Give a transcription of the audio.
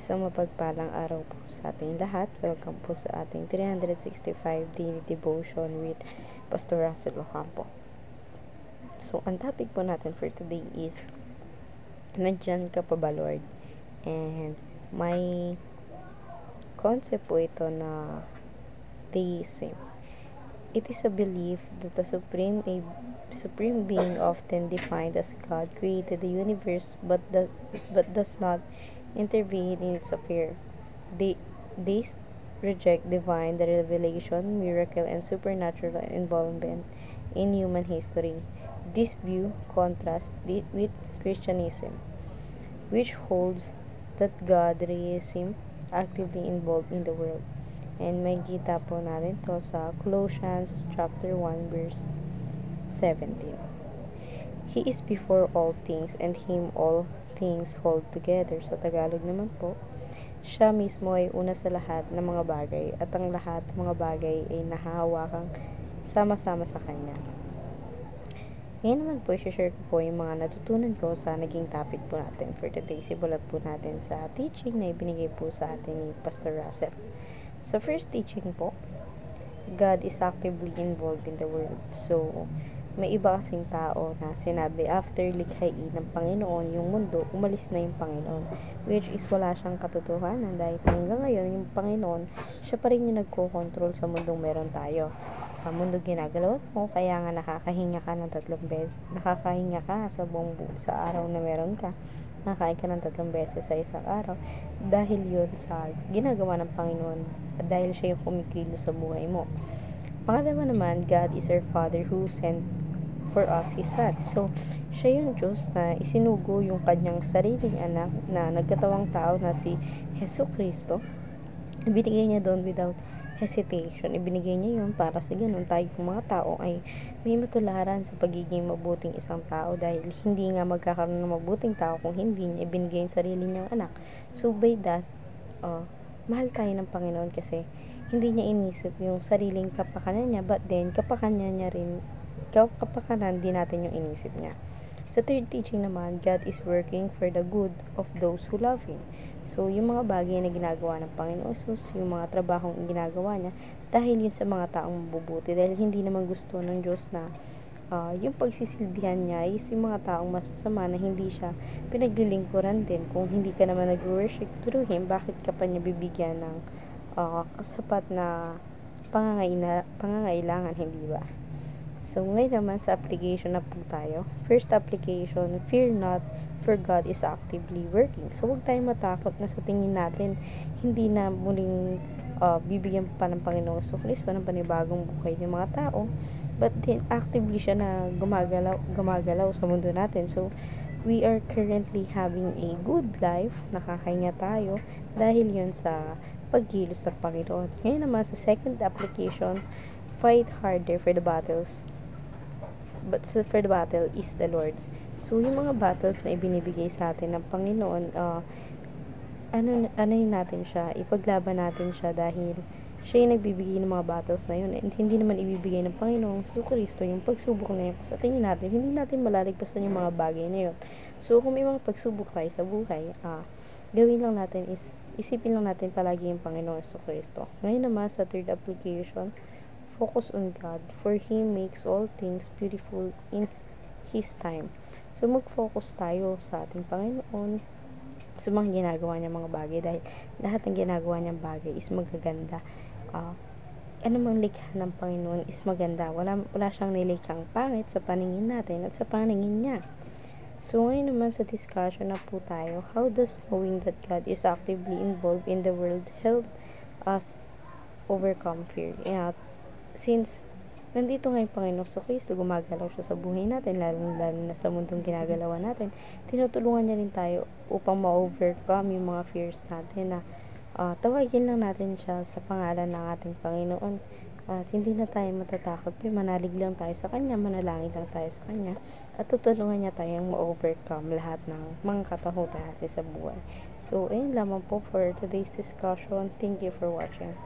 Isang mapagpalang araw po sa ating lahat. Welcome po sa ating 365 Daily Devotion with Pastor Russell Ocampo. So, ang topic po natin for today is Nandyan ka pa ba, Lord? And may concept po ito na theism. It is a belief that a supreme being, often defined as God, created the universe but does not intervene in its affair. They reject divine revelation, miracle, and supernatural involvement in human history. This view contrasts with Christianism, which holds that God is actively involved in the world. And may kita po natin to sa Colossians chapter 1 verse 17. He is before all things, and Him all things hold together. Sa Tagalog naman po, siya mismo ay una sa lahat ng mga bagay, at ang lahat ng mga bagay ay nahahawakang sama-sama sa Kanya. Ngayon naman po, i-share ko po yung mga natutunan ko sa naging topic po natin for today. Simulat po natin sa teaching na ibinigay po sa atin ni Pastor Russell. Sa first teaching po, God is actively involved in the world. So, may iba kasing tao na sinabi after likhain ng Panginoon yung mundo, umalis na yung Panginoon. Which is wala siyang katotohanan dahil hanggang ngayon yung Panginoon, siya pa rin yung nagko-control sa mundong meron tayo. Sa mundo ginagalaw mo, kaya nga nakakahinga ka ng 3 beses. Nakakahinga ka sa araw na meron ka. Nakakain ka ng 3 beses sa isang araw. Dahil yun sa ginagawa ng Panginoon. Dahil siya yung kumikilos sa buhay mo. Pangalawa naman, God is our Father who sent for us His Son. So, siya yung Diyos na isinugo yung kanyang sariling anak na nagkatawang tao na si Jesu Cristo. Ibinigay niya doon without hesitation. Ibinigay niya yun para sa ganun tayong mga tao ay may matularan sa pagiging mabuting isang tao dahil hindi nga magkakaroon ng mabuting tao kung hindi niya ibinigay yung sarili niyang anak. So by that, mahal tayo ng Panginoon kasi hindi niya inisip yung sariling kapakanan niya, but then kapakanan din natin yung inisip niya. Sa third teaching naman, God is working for the good of those who love Him. So, yung mga bagay na ginagawa ng Panginoon Jesus, yung mga trabahong ginagawa niya, dahil yun sa mga taong mabubuti. Dahil hindi naman gusto ng Diyos na yung pagsisilbihan niya is yung mga taong masasama na hindi siya pinaglilingkuran din. Kung hindi ka naman nag-worship through Him, bakit ka pa niya bibigyan ng kasapat na pangangailangan, hindi ba? So, ngayon naman sa application na po tayo. First application, fear not, for God is actively working. So, huwag tayong matakot na sa tingin natin, hindi na muling bibigyan pa ng Panginoong Kristo ng panibagong buhay ng mga tao. But then, actively siya na gumagalaw sa mundo natin. So, we are currently having a good life. Nakakahinga tayo dahil yun sa pagkilos ng Panginoon. Ngayon naman sa second application, fight harder for the battles. But for the battle is the Lord's. So, yung mga battles na ibinibigay sa atin ng Panginoon, yun natin siya, ipaglaban natin siya dahil siya yung nagbibigay ng mga battles na yun. And hindi naman ibibigay ng Panginoong Kristo yung pagsubok na yun. Sa tingin natin, hindi natin malaligpasan yung mga bagay na yun. So, kung may mga pagsubok tayo sa buhay, gawin lang natin is, isipin lang natin palagi yung Panginoong Kristo. Ngayon naman sa third application, focus on God, for He makes all things beautiful in His time. So, mag-focus tayo sa ating Panginoon sa mga ginagawa niya mga bagay dahil lahat ng ginagawa niyang bagay is magaganda. Anumang likha ng Panginoon is maganda. Wala siyang nilikhang pangit sa paningin natin at sa paningin niya. So, ngayon naman sa discussion na po tayo, how does knowing that God is actively involved in the world help us overcome fear? Since nandito nga yung Panginoon Kristo, gumagalaw siya sa buhay natin, lalo na sa mundong ginagalawan natin, tinutulungan niya rin tayo upang ma-overcome yung mga fears natin na tawagin lang natin siya sa pangalan ng ating Panginoon at hindi na tayo matatakot, manalig lang tayo sa Kanya, manalangin lang tayo sa Kanya at tutulungan niya tayong ma-overcome lahat ng mga katakutan natin sa buhay. So, ayun lamang po for today's discussion. Thank you for watching.